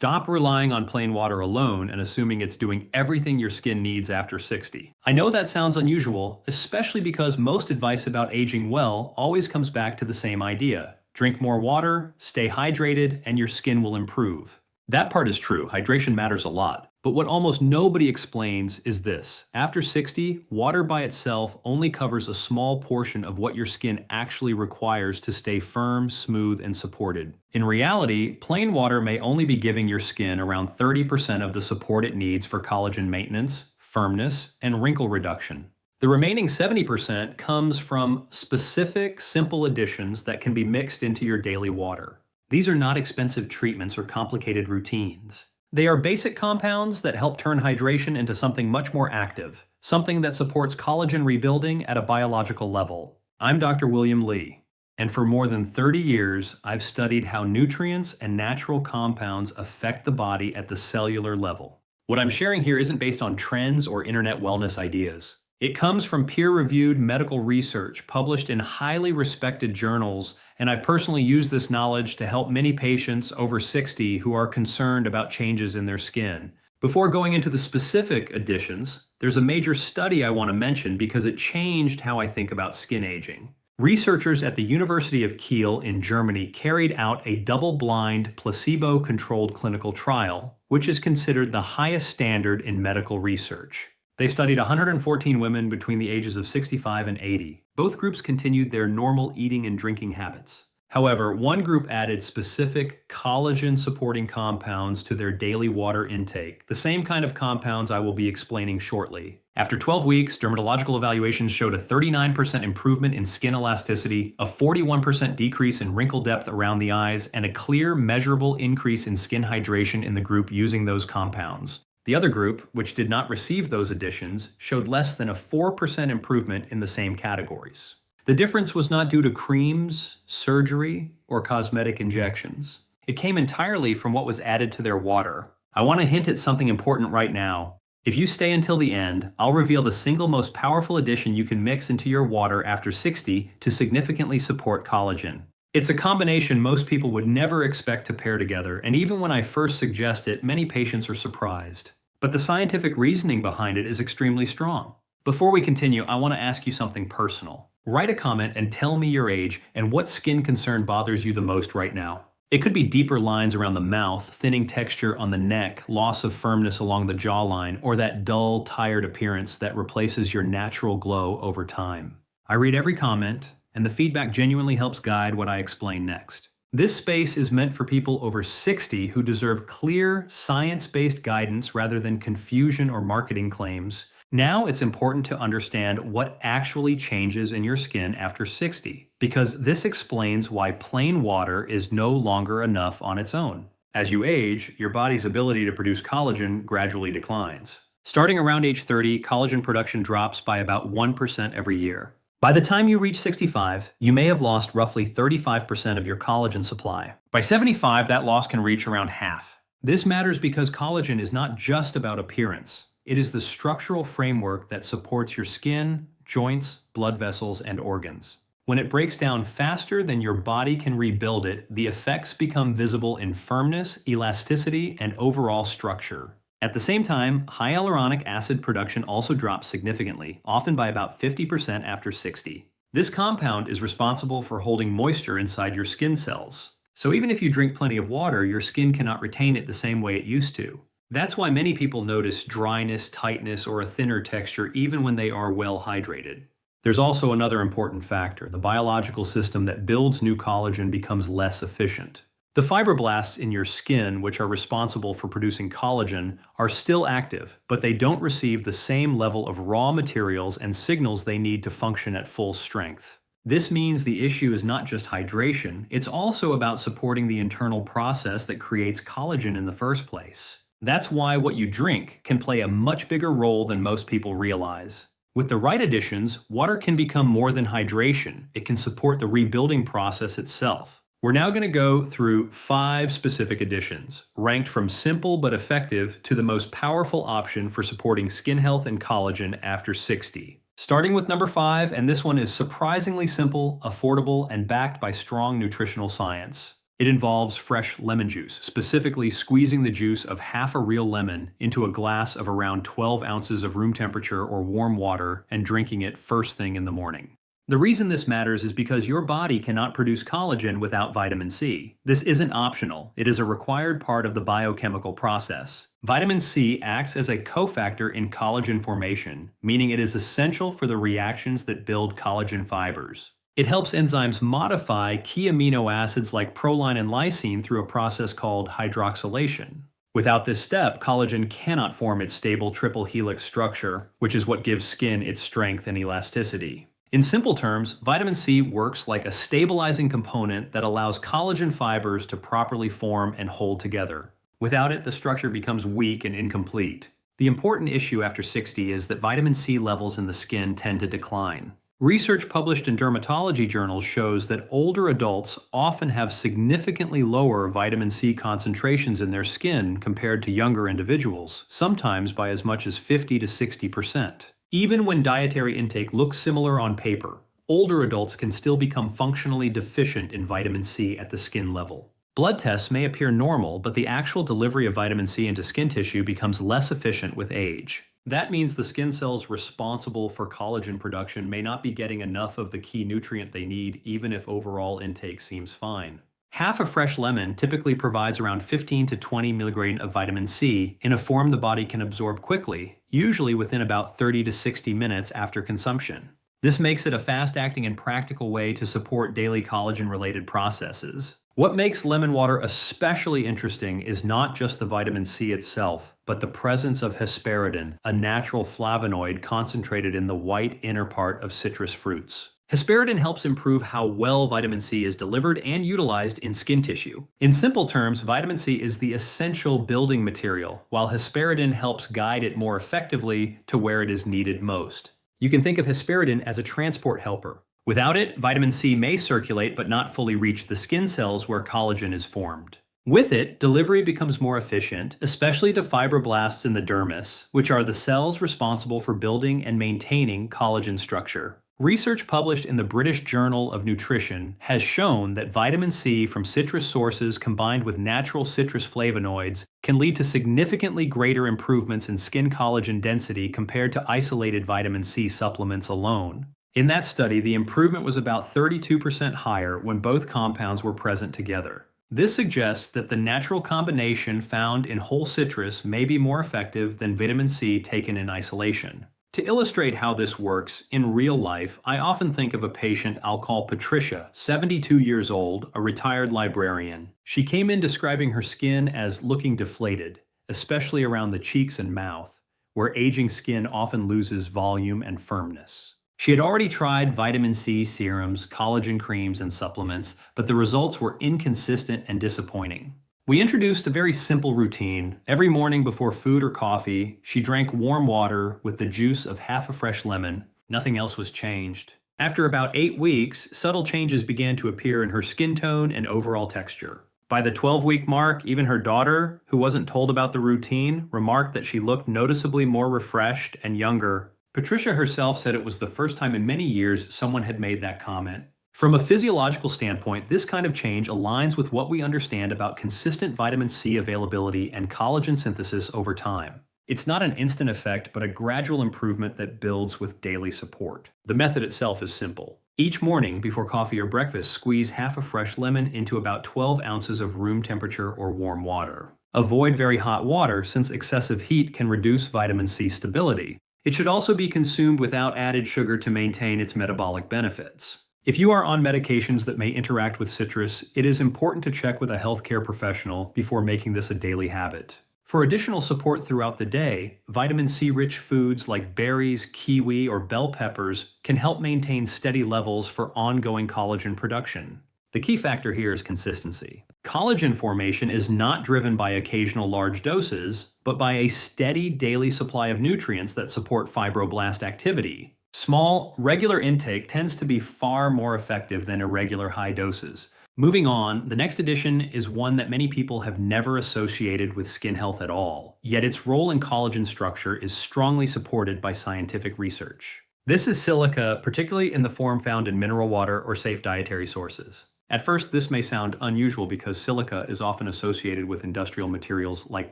Stop relying on plain water alone and assuming it's doing everything your skin needs after 60. I know that sounds unusual, especially because most advice about aging well always comes back to the same idea. Drink more water, stay hydrated, and your skin will improve. That part is true, hydration matters a lot. But what almost nobody explains is this. After 60, water by itself only covers a small portion of what your skin actually requires to stay firm, smooth, and supported. In reality, plain water may only be giving your skin around 30% of the support it needs for collagen maintenance, firmness, and wrinkle reduction. The remaining 70% comes from specific, simple additions that can be mixed into your daily water. These are not expensive treatments or complicated routines. They are basic compounds that help turn hydration into something much more active, something that supports collagen rebuilding at a biological level. I'm Dr. William Lee, and for more than 30 years, I've studied how nutrients and natural compounds affect the body at the cellular level. What I'm sharing here isn't based on trends or internet wellness ideas. It comes from peer-reviewed medical research published in highly respected journals, and I've personally used this knowledge to help many patients over 60 who are concerned about changes in their skin. Before going into the specific additions, there's a major study I want to mention because it changed how I think about skin aging. Researchers at the University of Kiel in Germany carried out a double-blind, placebo-controlled clinical trial, which is considered the highest standard in medical research. They studied 114 women between the ages of 65 and 80. Both groups continued their normal eating and drinking habits. However, one group added specific collagen-supporting compounds to their daily water intake, the same kind of compounds I will be explaining shortly. After 12 weeks, dermatological evaluations showed a 39% improvement in skin elasticity, a 41% decrease in wrinkle depth around the eyes, and a clear, measurable increase in skin hydration in the group using those compounds. The other group, which did not receive those additions, showed less than a 4% improvement in the same categories. The difference was not due to creams, surgery, or cosmetic injections. It came entirely from what was added to their water. I want to hint at something important right now. If you stay until the end, I'll reveal the single most powerful addition you can mix into your water after 60 to significantly support collagen. It's a combination most people would never expect to pair together, and even when I first suggest it, many patients are surprised. But the scientific reasoning behind it is extremely strong. Before we continue, I want to ask you something personal. Write a comment and tell me your age and what skin concern bothers you the most right now. It could be deeper lines around the mouth, thinning texture on the neck, loss of firmness along the jawline, or that dull, tired appearance that replaces your natural glow over time. I read every comment, and the feedback genuinely helps guide what I explain next. This space is meant for people over 60 who deserve clear, science-based guidance rather than confusion or marketing claims. Now it's important to understand what actually changes in your skin after 60, because this explains why plain water is no longer enough on its own. As you age, your body's ability to produce collagen gradually declines. Starting around age 30, collagen production drops by about 1% every year. By the time you reach 65, you may have lost roughly 35% of your collagen supply. By 75, that loss can reach around half. This matters because collagen is not just about appearance. It is the structural framework that supports your skin, joints, blood vessels, and organs. When it breaks down faster than your body can rebuild it, the effects become visible in firmness, elasticity, and overall structure. At the same time, high hyaluronic acid production also drops significantly, often by about 50% after 60. This compound is responsible for holding moisture inside your skin cells. So even if you drink plenty of water, your skin cannot retain it the same way it used to. That's why many people notice dryness, tightness, or a thinner texture even when they are well hydrated. There's also another important factor. The biological system that builds new collagen becomes less efficient. The fibroblasts in your skin, which are responsible for producing collagen, are still active, but they don't receive the same level of raw materials and signals they need to function at full strength. This means the issue is not just hydration, it's also about supporting the internal process that creates collagen in the first place. That's why what you drink can play a much bigger role than most people realize. With the right additions, water can become more than hydration. It can support the rebuilding process itself. We're now going to go through 5 specific additions, ranked from simple but effective to the most powerful option for supporting skin health and collagen after 60. Starting with number 5, and this one is surprisingly simple, affordable, and backed by strong nutritional science. It involves fresh lemon juice, specifically squeezing the juice of half a real lemon into a glass of around 12 ounces of room temperature or warm water and drinking it first thing in the morning. The reason this matters is because your body cannot produce collagen without vitamin C. This isn't optional, it is a required part of the biochemical process. Vitamin C acts as a cofactor in collagen formation, meaning it is essential for the reactions that build collagen fibers. It helps enzymes modify key amino acids like proline and lysine through a process called hydroxylation. Without this step, collagen cannot form its stable triple helix structure, which is what gives skin its strength and elasticity. In simple terms, vitamin C works like a stabilizing component that allows collagen fibers to properly form and hold together. Without it, the structure becomes weak and incomplete. The important issue after 60 is that vitamin C levels in the skin tend to decline. Research published in dermatology journals shows that older adults often have significantly lower vitamin C concentrations in their skin compared to younger individuals, sometimes by as much as 50 to 60%. Even when dietary intake looks similar on paper, older adults can still become functionally deficient in vitamin C at the skin level. Blood tests may appear normal, but the actual delivery of vitamin C into skin tissue becomes less efficient with age. That means the skin cells responsible for collagen production may not be getting enough of the key nutrient they need, even if overall intake seems fine. Half a fresh lemon typically provides around 15 to 20 milligrams of vitamin C in a form the body can absorb quickly, usually within about 30 to 60 minutes after consumption. This makes it a fast-acting and practical way to support daily collagen-related processes. What makes lemon water especially interesting is not just the vitamin C itself, but the presence of hesperidin, a natural flavonoid concentrated in the white inner part of citrus fruits. Hesperidin helps improve how well vitamin C is delivered and utilized in skin tissue. In simple terms, vitamin C is the essential building material, while hesperidin helps guide it more effectively to where it is needed most. You can think of hesperidin as a transport helper. Without it, vitamin C may circulate but not fully reach the skin cells where collagen is formed. With it, delivery becomes more efficient, especially to fibroblasts in the dermis, which are the cells responsible for building and maintaining collagen structure. Research published in the British Journal of Nutrition has shown that vitamin C from citrus sources combined with natural citrus flavonoids can lead to significantly greater improvements in skin collagen density compared to isolated vitamin C supplements alone. In that study, the improvement was about 32% higher when both compounds were present together. This suggests that the natural combination found in whole citrus may be more effective than vitamin C taken in isolation. To illustrate how this works, in real life, I often think of a patient I'll call Patricia, 72 years old, a retired librarian. She came in describing her skin as looking deflated, especially around the cheeks and mouth, where aging skin often loses volume and firmness. She had already tried vitamin C serums, collagen creams, and supplements, but the results were inconsistent and disappointing. We introduced a very simple routine. Every morning before food or coffee, she drank warm water with the juice of half a fresh lemon. Nothing else was changed. After about 8 weeks, subtle changes began to appear in her skin tone and overall texture. By the 12-week mark, even her daughter, who wasn't told about the routine, remarked that she looked noticeably more refreshed and younger. Patricia herself said it was the first time in many years someone had made that comment. From a physiological standpoint, this kind of change aligns with what we understand about consistent vitamin C availability and collagen synthesis over time. It's not an instant effect, but a gradual improvement that builds with daily support. The method itself is simple. Each morning, before coffee or breakfast, squeeze half a fresh lemon into about 12 ounces of room temperature or warm water. Avoid very hot water, since excessive heat can reduce vitamin C stability. It should also be consumed without added sugar to maintain its metabolic benefits. If you are on medications that may interact with citrus, it is important to check with a healthcare professional before making this a daily habit. For additional support throughout the day, vitamin C-rich foods like berries, kiwi, or bell peppers can help maintain steady levels for ongoing collagen production. The key factor here is consistency. Collagen formation is not driven by occasional large doses, but by a steady daily supply of nutrients that support fibroblast activity. Small, regular intake tends to be far more effective than irregular high doses. Moving on, the next addition is one that many people have never associated with skin health at all, yet its role in collagen structure is strongly supported by scientific research. This is silica, particularly in the form found in mineral water or safe dietary sources. At first, this may sound unusual because silica is often associated with industrial materials like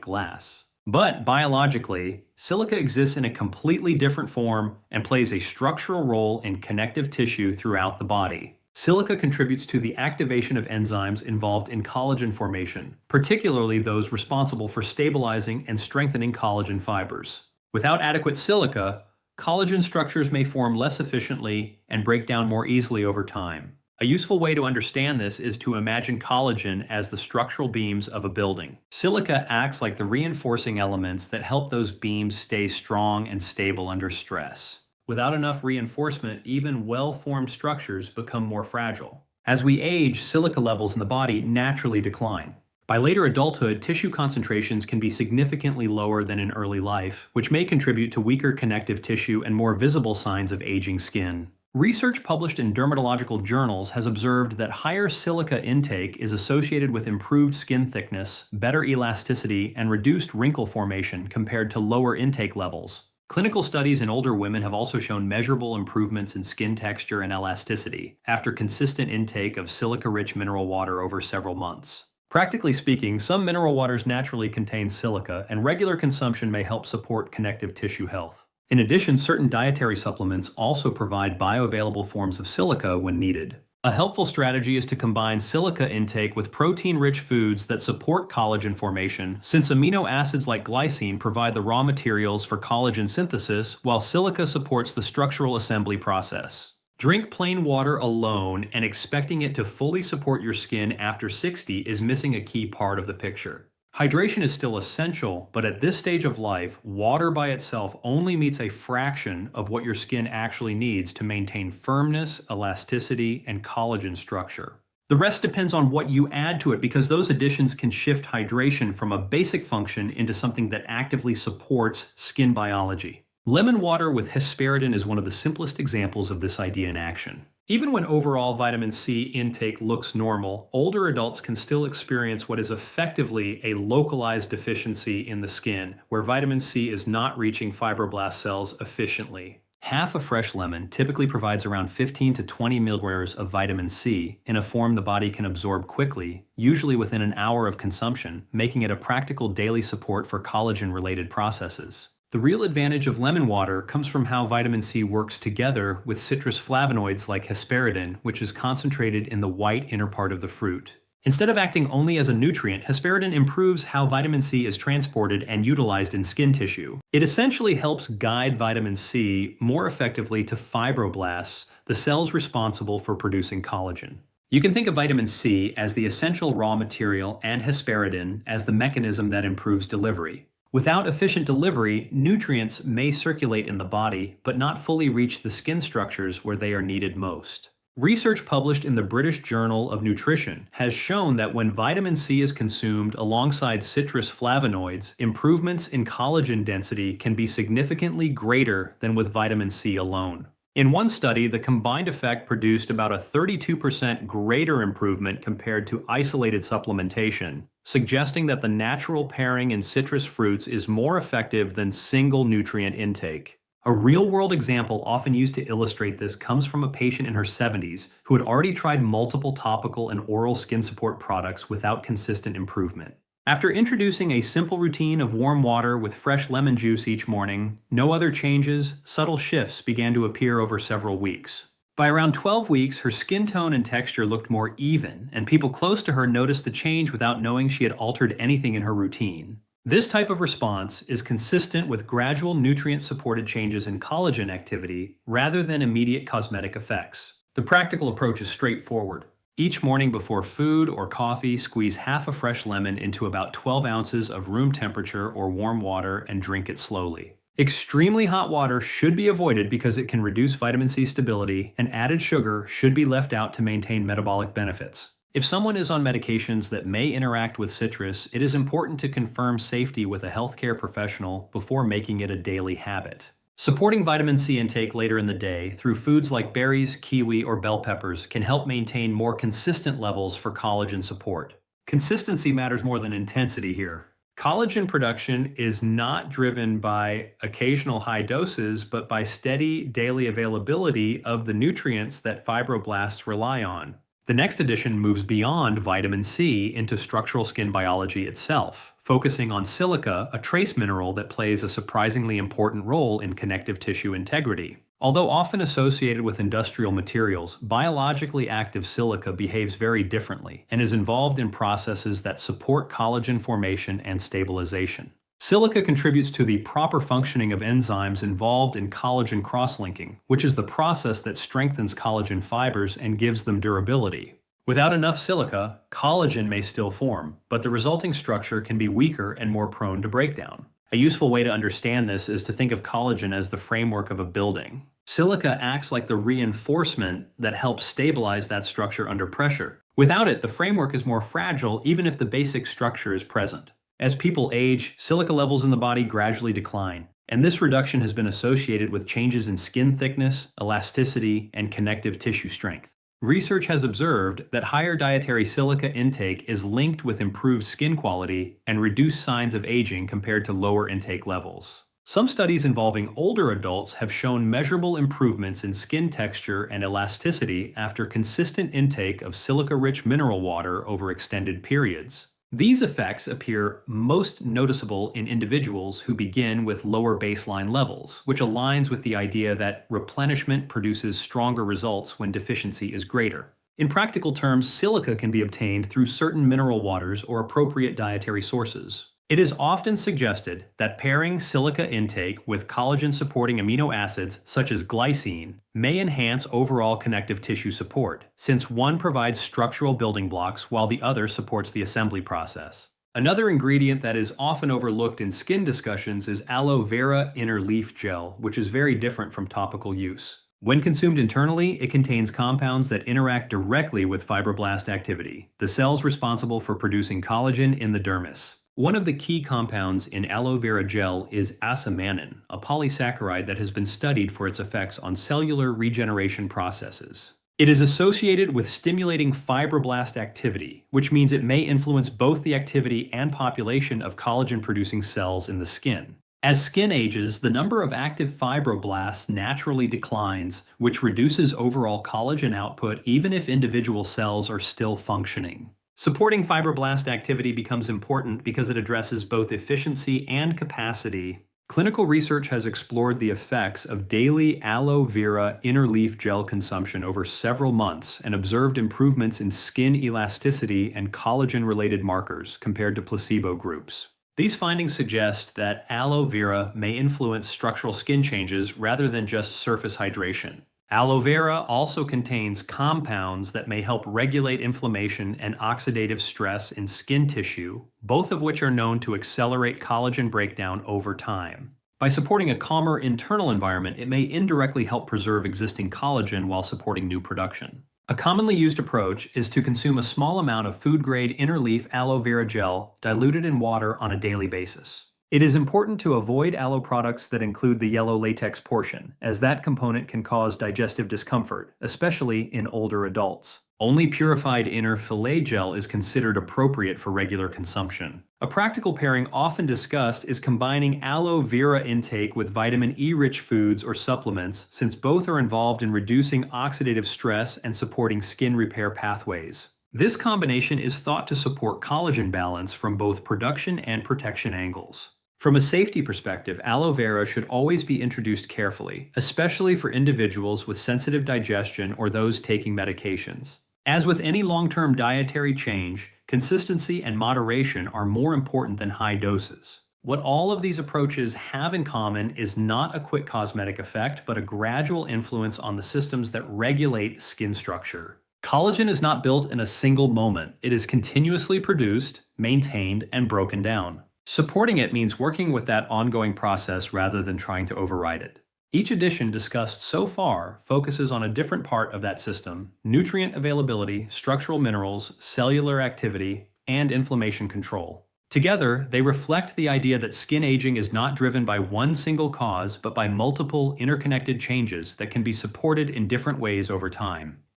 glass. But biologically, silica exists in a completely different form and plays a structural role in connective tissue throughout the body. Silica contributes to the activation of enzymes involved in collagen formation, particularly those responsible for stabilizing and strengthening collagen fibers. Without adequate silica, collagen structures may form less efficiently and break down more easily over time. A useful way to understand this is to imagine collagen as the structural beams of a building. Silica acts like the reinforcing elements that help those beams stay strong and stable under stress. Without enough reinforcement, even well-formed structures become more fragile. As we age, silica levels in the body naturally decline. By later adulthood, tissue concentrations can be significantly lower than in early life, which may contribute to weaker connective tissue and more visible signs of aging skin. Research published in dermatological journals has observed that higher silica intake is associated with improved skin thickness, better elasticity, and reduced wrinkle formation compared to lower intake levels. Clinical studies in older women have also shown measurable improvements in skin texture and elasticity after consistent intake of silica-rich mineral water over several months. Practically speaking, some mineral waters naturally contain silica, and regular consumption may help support connective tissue health. In addition, certain dietary supplements also provide bioavailable forms of silica when needed. A helpful strategy is to combine silica intake with protein-rich foods that support collagen formation, since amino acids like glycine provide the raw materials for collagen synthesis, while silica supports the structural assembly process. Drink plain water alone, and expecting it to fully support your skin after 60 is missing a key part of the picture. Hydration is still essential, but at this stage of life, water by itself only meets a fraction of what your skin actually needs to maintain firmness, elasticity, and collagen structure. The rest depends on what you add to it, because those additions can shift hydration from a basic function into something that actively supports skin biology. Lemon water with hesperidin is one of the simplest examples of this idea in action. Even when overall vitamin C intake looks normal, older adults can still experience what is effectively a localized deficiency in the skin, where vitamin C is not reaching fibroblast cells efficiently. Half a fresh lemon typically provides around 15 to 20 milligrams of vitamin C in a form the body can absorb quickly, usually within an hour of consumption, making it a practical daily support for collagen-related processes. The real advantage of lemon water comes from how vitamin C works together with citrus flavonoids like hesperidin, which is concentrated in the white inner part of the fruit. Instead of acting only as a nutrient, hesperidin improves how vitamin C is transported and utilized in skin tissue. It essentially helps guide vitamin C more effectively to fibroblasts, the cells responsible for producing collagen. You can think of vitamin C as the essential raw material and hesperidin as the mechanism that improves delivery. Without efficient delivery, nutrients may circulate in the body, but not fully reach the skin structures where they are needed most. Research published in the British Journal of Nutrition has shown that when vitamin C is consumed alongside citrus flavonoids, improvements in collagen density can be significantly greater than with vitamin C alone. In one study, the combined effect produced about a 32% greater improvement compared to isolated supplementation, suggesting that the natural pairing in citrus fruits is more effective than single nutrient intake. A real-world example often used to illustrate this comes from a patient in her 70s who had already tried multiple topical and oral skin support products without consistent improvement. After introducing a simple routine of warm water with fresh lemon juice each morning, no other changes, subtle shifts began to appear over several weeks. By around 12 weeks, her skin tone and texture looked more even, and people close to her noticed the change without knowing she had altered anything in her routine. This type of response is consistent with gradual nutrient-supported changes in collagen activity rather than immediate cosmetic effects. The practical approach is straightforward. Each morning before food or coffee, squeeze half a fresh lemon into about 12 ounces of room temperature or warm water and drink it slowly. Extremely hot water should be avoided because it can reduce vitamin C stability, and added sugar should be left out to maintain metabolic benefits. If someone is on medications that may interact with citrus, it is important to confirm safety with a healthcare professional before making it a daily habit. Supporting vitamin C intake later in the day through foods like berries, kiwi, or bell peppers can help maintain more consistent levels for collagen support. Consistency matters more than intensity here. Collagen production is not driven by occasional high doses, but by steady daily availability of the nutrients that fibroblasts rely on. The next edition moves beyond vitamin C into structural skin biology itself, focusing on silica, a trace mineral that plays a surprisingly important role in connective tissue integrity. Although often associated with industrial materials, biologically active silica behaves very differently and is involved in processes that support collagen formation and stabilization. Silica contributes to the proper functioning of enzymes involved in collagen cross-linking, which is the process that strengthens collagen fibers and gives them durability. Without enough silica, collagen may still form, but the resulting structure can be weaker and more prone to breakdown. A useful way to understand this is to think of collagen as the framework of a building. Silica acts like the reinforcement that helps stabilize that structure under pressure. Without it, the framework is more fragile even if the basic structure is present. As people age, silica levels in the body gradually decline, and this reduction has been associated with changes in skin thickness, elasticity, and connective tissue strength. Research has observed that higher dietary silica intake is linked with improved skin quality and reduced signs of aging compared to lower intake levels. Some studies involving older adults have shown measurable improvements in skin texture and elasticity after consistent intake of silica-rich mineral water over extended periods. These effects appear most noticeable in individuals who begin with lower baseline levels, which aligns with the idea that replenishment produces stronger results when deficiency is greater. In practical terms, silica can be obtained through certain mineral waters or appropriate dietary sources. It is often suggested that pairing silica intake with collagen-supporting amino acids such as glycine may enhance overall connective tissue support, since one provides structural building blocks while the other supports the assembly process. Another ingredient that is often overlooked in skin discussions is aloe vera inner leaf gel, which is very different from topical use. When consumed internally, it contains compounds that interact directly with fibroblast activity, the cells responsible for producing collagen in the dermis. One of the key compounds in aloe vera gel is asamanin, a polysaccharide that has been studied for its effects on cellular regeneration processes. It is associated with stimulating fibroblast activity, which means it may influence both the activity and population of collagen-producing cells in the skin. As skin ages, the number of active fibroblasts naturally declines, which reduces overall collagen output even if individual cells are still functioning. Supporting fibroblast activity becomes important because it addresses both efficiency and capacity. Clinical research has explored the effects of daily aloe vera inner leaf gel consumption over several months and observed improvements in skin elasticity and collagen-related markers compared to placebo groups. These findings suggest that aloe vera may influence structural skin changes rather than just surface hydration. Aloe vera also contains compounds that may help regulate inflammation and oxidative stress in skin tissue, both of which are known to accelerate collagen breakdown over time. By supporting a calmer internal environment, it may indirectly help preserve existing collagen while supporting new production. A commonly used approach is to consume a small amount of food-grade inner leaf aloe vera gel diluted in water on a daily basis. It is important to avoid aloe products that include the yellow latex portion, as that component can cause digestive discomfort, especially in older adults. Only purified inner fillet gel is considered appropriate for regular consumption. A practical pairing often discussed is combining aloe vera intake with vitamin E-rich foods or supplements, since both are involved in reducing oxidative stress and supporting skin repair pathways. This combination is thought to support collagen balance from both production and protection angles. From a safety perspective, aloe vera should always be introduced carefully, especially for individuals with sensitive digestion or those taking medications. As with any long-term dietary change, consistency and moderation are more important than high doses. What all of these approaches have in common is not a quick cosmetic effect, but a gradual influence on the systems that regulate skin structure. Collagen is not built in a single moment. It is continuously produced, maintained, and broken down. Supporting it means working with that ongoing process rather than trying to override it. Each edition discussed so far focuses on a different part of that system: nutrient availability, structural minerals, cellular activity, and inflammation control. Together, they reflect the idea that skin aging is not driven by one single cause, but by multiple interconnected changes that can be supported in different ways over time.